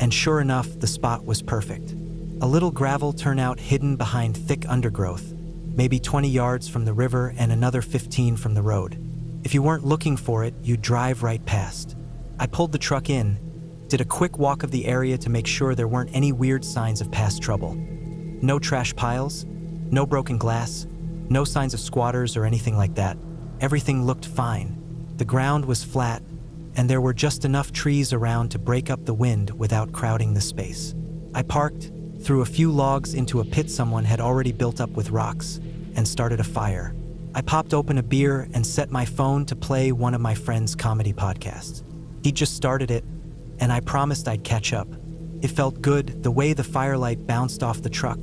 and sure enough, the spot was perfect. A little gravel turnout hidden behind thick undergrowth, maybe 20 yards from the river and another 15 from the road. If you weren't looking for it, you'd drive right past. I pulled the truck in, did a quick walk of the area to make sure there weren't any weird signs of past trouble. No trash piles, no broken glass, no signs of squatters or anything like that. Everything looked fine. The ground was flat, and there were just enough trees around to break up the wind without crowding the space. I parked, threw a few logs into a pit someone had already built up with rocks, and started a fire. I popped open a beer and set my phone to play one of my friend's comedy podcasts. He just started it, and I promised I'd catch up. It felt good, the way the firelight bounced off the truck,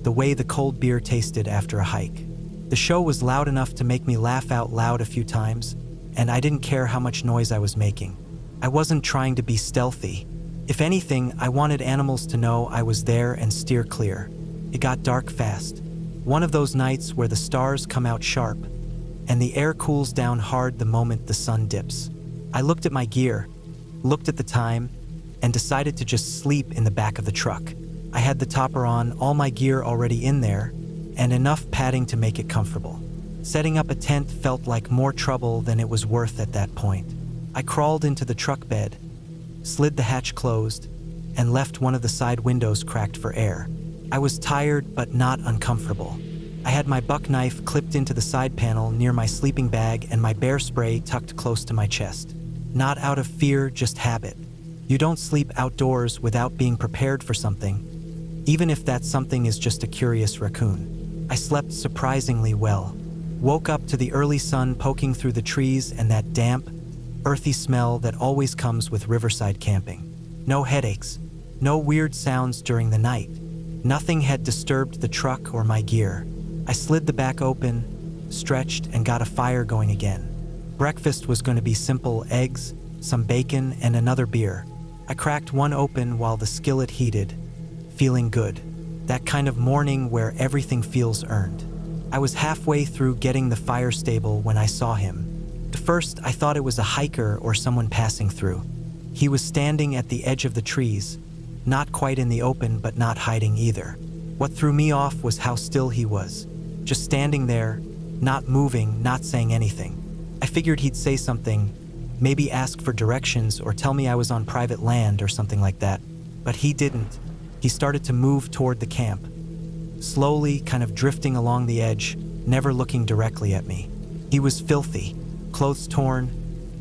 the way the cold beer tasted after a hike. The show was loud enough to make me laugh out loud a few times, and I didn't care how much noise I was making. I wasn't trying to be stealthy. If anything, I wanted animals to know I was there and steer clear. It got dark fast. One of those nights where the stars come out sharp, and the air cools down hard the moment the sun dips. I looked at my gear, looked at the time, and decided to just sleep in the back of the truck. I had the topper on, all my gear already in there, and enough padding to make it comfortable. Setting up a tent felt like more trouble than it was worth at that point. I crawled into the truck bed, slid the hatch closed, and left one of the side windows cracked for air. I was tired but not uncomfortable. I had my buck knife clipped into the side panel near my sleeping bag and my bear spray tucked close to my chest. Not out of fear, just habit. You don't sleep outdoors without being prepared for something, even if that something is just a curious raccoon. I slept surprisingly well. Woke up to the early sun poking through the trees and that damp, earthy smell that always comes with riverside camping. No headaches, no weird sounds during the night. Nothing had disturbed the truck or my gear. I slid the back open, stretched, and got a fire going again. Breakfast was going to be simple: eggs, some bacon, and another beer. I cracked one open while the skillet heated, feeling good. That kind of morning where everything feels earned. I was halfway through getting the fire stable when I saw him. At first, I thought it was a hiker or someone passing through. He was standing at the edge of the trees, not quite in the open but not hiding either. What threw me off was how still he was. Just standing there, not moving, not saying anything. I figured he'd say something, maybe ask for directions or tell me I was on private land or something like that. But he didn't. He started to move toward the camp, slowly, kind of drifting along the edge, never looking directly at me. He was filthy, clothes torn,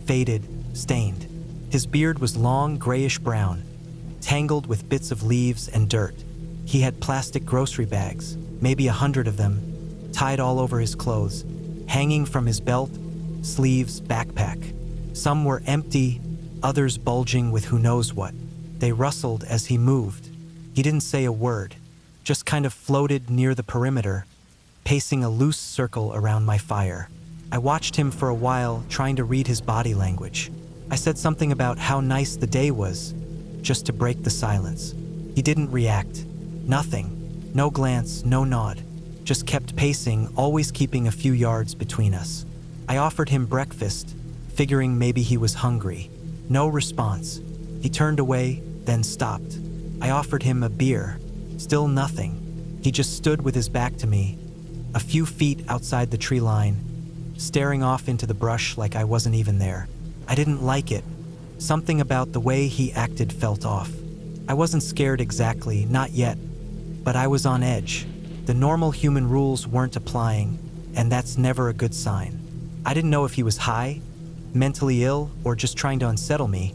faded, stained. His beard was long, grayish-brown, tangled with bits of leaves and dirt. He had plastic grocery bags, maybe 100 of them, tied all over his clothes, hanging from his belt, sleeves, backpack. Some were empty, others bulging with who knows what. They rustled as he moved. He didn't say a word, just kind of floated near the perimeter, pacing a loose circle around my fire. I watched him for a while, trying to read his body language. I said something about how nice the day was, just to break the silence. He didn't react. Nothing. No glance, no nod. Just kept pacing, always keeping a few yards between us. I offered him breakfast, figuring maybe he was hungry. No response. He turned away, then stopped. I offered him a beer. Still nothing. He just stood with his back to me, a few feet outside the tree line, staring off into the brush like I wasn't even there. I didn't like it. Something about the way he acted felt off. I wasn't scared exactly, not yet, but I was on edge. The normal human rules weren't applying, and that's never a good sign. I didn't know if he was high, mentally ill, or just trying to unsettle me,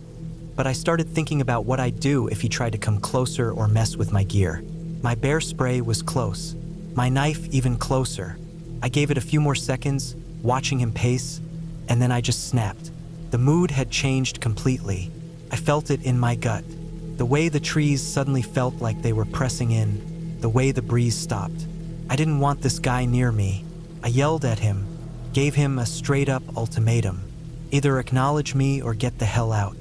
but I started thinking about what I'd do if he tried to come closer or mess with my gear. My bear spray was close, my knife even closer. I gave it a few more seconds, watching him pace, and then I just snapped. The mood had changed completely. I felt it in my gut. The way the trees suddenly felt like they were pressing in, the way the breeze stopped. I didn't want this guy near me. I yelled at him, gave him a straight-up ultimatum. Either acknowledge me or get the hell out.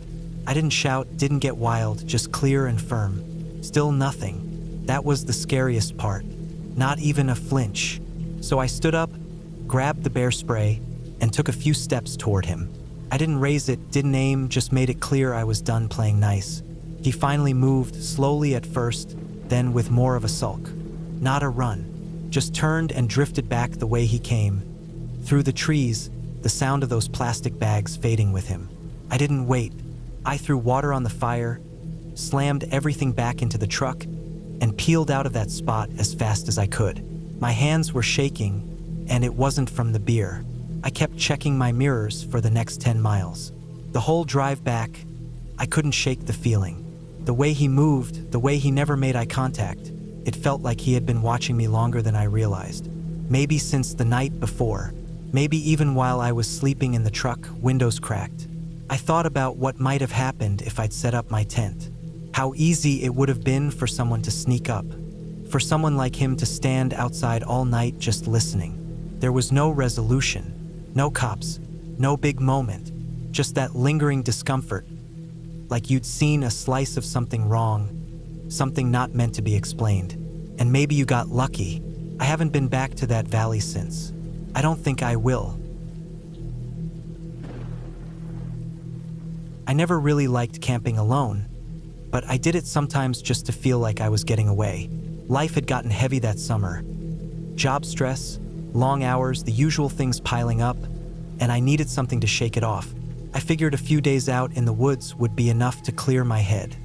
I didn't shout, didn't get wild, just clear and firm. Still nothing. That was the scariest part. Not even a flinch. So I stood up, grabbed the bear spray, and took a few steps toward him. I didn't raise it, didn't aim, just made it clear I was done playing nice. He finally moved, slowly at first, then with more of a sulk. Not a run. Just turned and drifted back the way he came. Through the trees, the sound of those plastic bags fading with him. I didn't wait. I threw water on the fire, slammed everything back into the truck, and peeled out of that spot as fast as I could. My hands were shaking, and it wasn't from the beer. I kept checking my mirrors for the next 10 miles. The whole drive back, I couldn't shake the feeling. The way he moved, the way he never made eye contact, it felt like he had been watching me longer than I realized. Maybe since the night before, maybe even while I was sleeping in the truck, windows cracked. I thought about what might have happened if I'd set up my tent. How easy it would have been for someone to sneak up, for someone like him to stand outside all night just listening. There was no resolution, no cops, no big moment, just that lingering discomfort, like you'd seen a slice of something wrong, something not meant to be explained. And maybe you got lucky. I haven't been back to that valley since. I don't think I will. I never really liked camping alone, but I did it sometimes just to feel like I was getting away. Life had gotten heavy that summer. Job stress, long hours, the usual things piling up, and I needed something to shake it off. I figured a few days out in the woods would be enough to clear my head.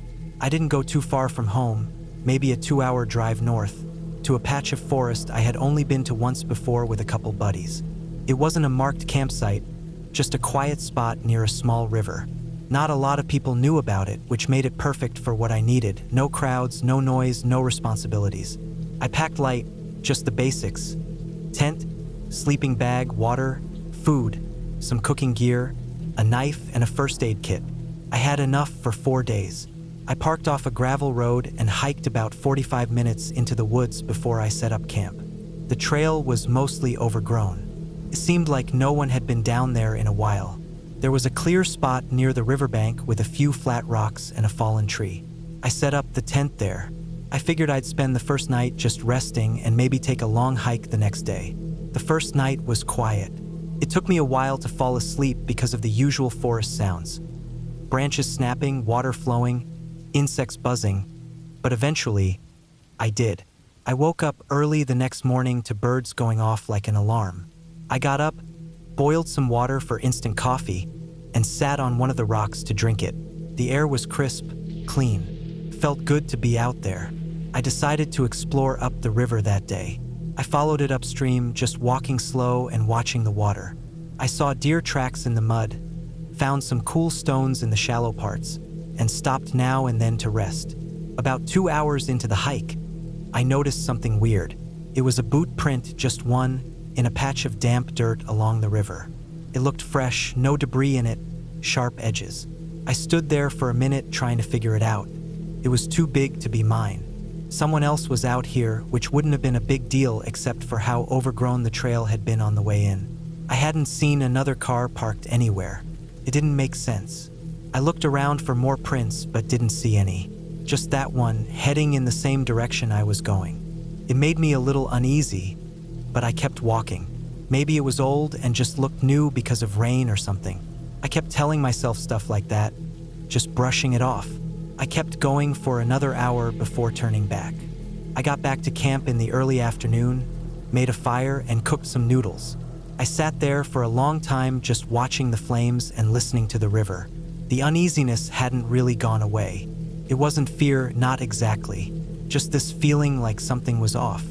I didn't go too far from home, maybe a 2-hour drive north, to a patch of forest I had only been to once before with a couple buddies. It wasn't a marked campsite, just a quiet spot near a small river. Not a lot of people knew about it, which made it perfect for what I needed. No crowds, no noise, no responsibilities. I packed light, just the basics. Tent, sleeping bag, water, food, some cooking gear, a knife, and a first aid kit. I had enough for 4 days. I parked off a gravel road and hiked about 45 minutes into the woods before I set up camp. The trail was mostly overgrown. It seemed like no one had been down there in a while. There was a clear spot near the riverbank with a few flat rocks and a fallen tree. I set up the tent there. I figured I'd spend the first night just resting and maybe take a long hike the next day. The first night was quiet. It took me a while to fall asleep because of the usual forest sounds. Branches snapping, water flowing, insects buzzing, but eventually, I did. I woke up early the next morning to birds going off like an alarm. I got up, boiled some water for instant coffee, and sat on one of the rocks to drink it. The air was crisp, clean. Felt good to be out there. I decided to explore up the river that day. I followed it upstream, just walking slow and watching the water. I saw deer tracks in the mud, found some cool stones in the shallow parts, and stopped now and then to rest. About 2 hours into the hike, I noticed something weird. It was a boot print, just one, in a patch of damp dirt along the river. It looked fresh, no debris in it, sharp edges. I stood there for a minute trying to figure it out. It was too big to be mine. Someone else was out here, which wouldn't have been a big deal except for how overgrown the trail had been on the way in. I hadn't seen another car parked anywhere. It didn't make sense. I looked around for more prints but didn't see any. Just that one, heading in the same direction I was going. It made me a little uneasy, but I kept walking. Maybe it was old and just looked new because of rain or something. I kept telling myself stuff like that, just brushing it off. I kept going for another hour before turning back. I got back to camp in the early afternoon, made a fire, and cooked some noodles. I sat there for a long time just watching the flames and listening to the river. The uneasiness hadn't really gone away. It wasn't fear, not exactly, just this feeling like something was off.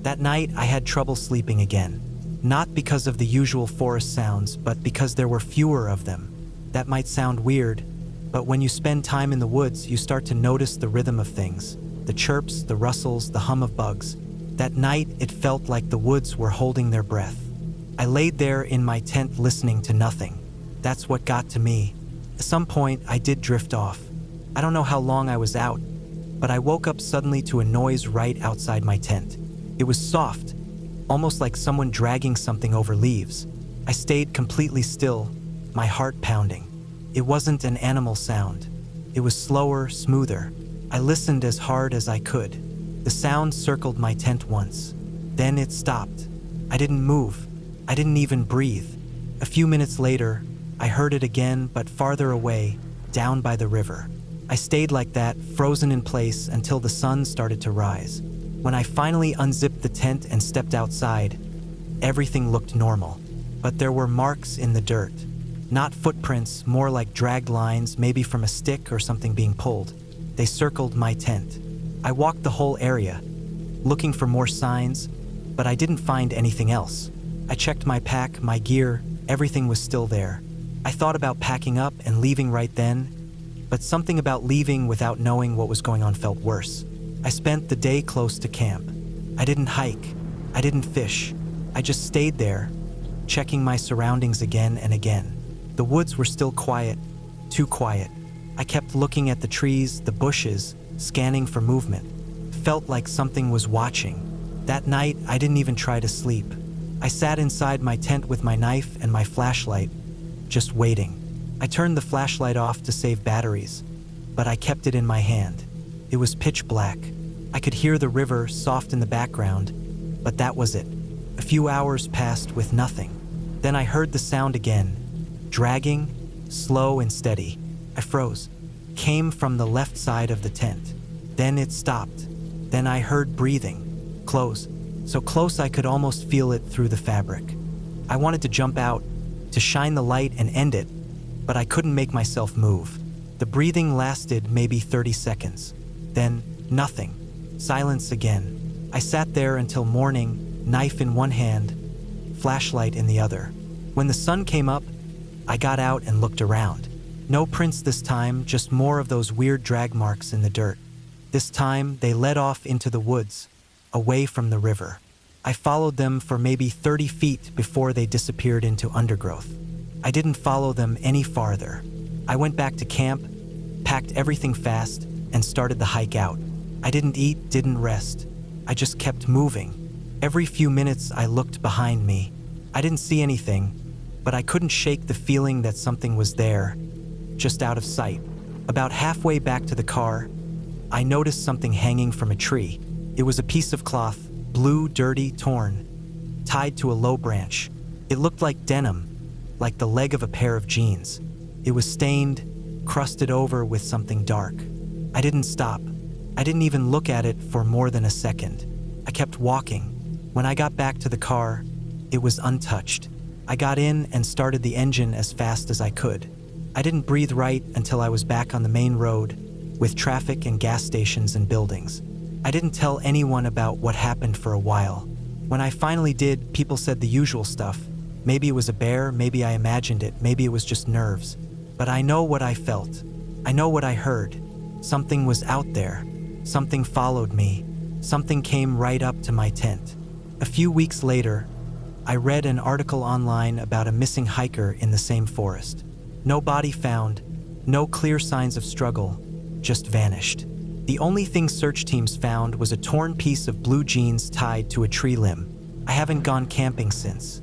That night, I had trouble sleeping again. Not because of the usual forest sounds, but because there were fewer of them. That might sound weird, but when you spend time in the woods, you start to notice the rhythm of things. The chirps, the rustles, the hum of bugs. That night, it felt like the woods were holding their breath. I laid there in my tent listening to nothing. That's what got to me. At some point, I did drift off. I don't know how long I was out, but I woke up suddenly to a noise right outside my tent. It was soft, almost like someone dragging something over leaves. I stayed completely still, my heart pounding. It wasn't an animal sound. It was slower, smoother. I listened as hard as I could. The sound circled my tent once. Then it stopped. I didn't move. I didn't even breathe. A few minutes later, I heard it again, but farther away, down by the river. I stayed like that, frozen in place, until the sun started to rise. When I finally unzipped the tent and stepped outside, everything looked normal. But there were marks in the dirt. Not footprints, more like dragged lines, maybe from a stick or something being pulled. They circled my tent. I walked the whole area, looking for more signs, but I didn't find anything else. I checked my pack, my gear, everything was still there. I thought about packing up and leaving right then, but something about leaving without knowing what was going on felt worse. I spent the day close to camp. I didn't hike. I didn't fish. I just stayed there, checking my surroundings again and again. The woods were still quiet, too quiet. I kept looking at the trees, the bushes, scanning for movement. Felt like something was watching. That night, I didn't even try to sleep. I sat inside my tent with my knife and my flashlight, just waiting. I turned the flashlight off to save batteries, but I kept it in my hand. It was pitch black. I could hear the river soft in the background, but that was it. A few hours passed with nothing. Then I heard the sound again, dragging, slow and steady. I froze. Came from the left side of the tent. Then it stopped. Then I heard breathing. Close. So close I could almost feel it through the fabric. I wanted to jump out, to shine the light and end it, but I couldn't make myself move. The breathing lasted maybe 30 seconds. Then, nothing. Silence again. I sat there until morning, knife in one hand, flashlight in the other. When the sun came up, I got out and looked around. No prints this time, just more of those weird drag marks in the dirt. This time, they led off into the woods, away from the river. I followed them for maybe 30 feet before they disappeared into undergrowth. I didn't follow them any farther. I went back to camp, packed everything fast, and started the hike out. I didn't eat, didn't rest. I just kept moving. Every few minutes I looked behind me. I didn't see anything, but I couldn't shake the feeling that something was there, just out of sight. About halfway back to the car, I noticed something hanging from a tree. It was a piece of cloth, blue, dirty, torn, tied to a low branch. It looked like denim, like the leg of a pair of jeans. It was stained, crusted over with something dark. I didn't stop. I didn't even look at it for more than a second. I kept walking. When I got back to the car, it was untouched. I got in and started the engine as fast as I could. I didn't breathe right until I was back on the main road, with traffic and gas stations and buildings. I didn't tell anyone about what happened for a while. When I finally did, people said the usual stuff. Maybe it was a bear, maybe I imagined it, maybe it was just nerves. But I know what I felt. I know what I heard. Something was out there. Something followed me. Something came right up to my tent. A few weeks later, I read an article online about a missing hiker in the same forest. No body found, no clear signs of struggle, just vanished. The only thing search teams found was a torn piece of blue jeans tied to a tree limb. I haven't gone camping since.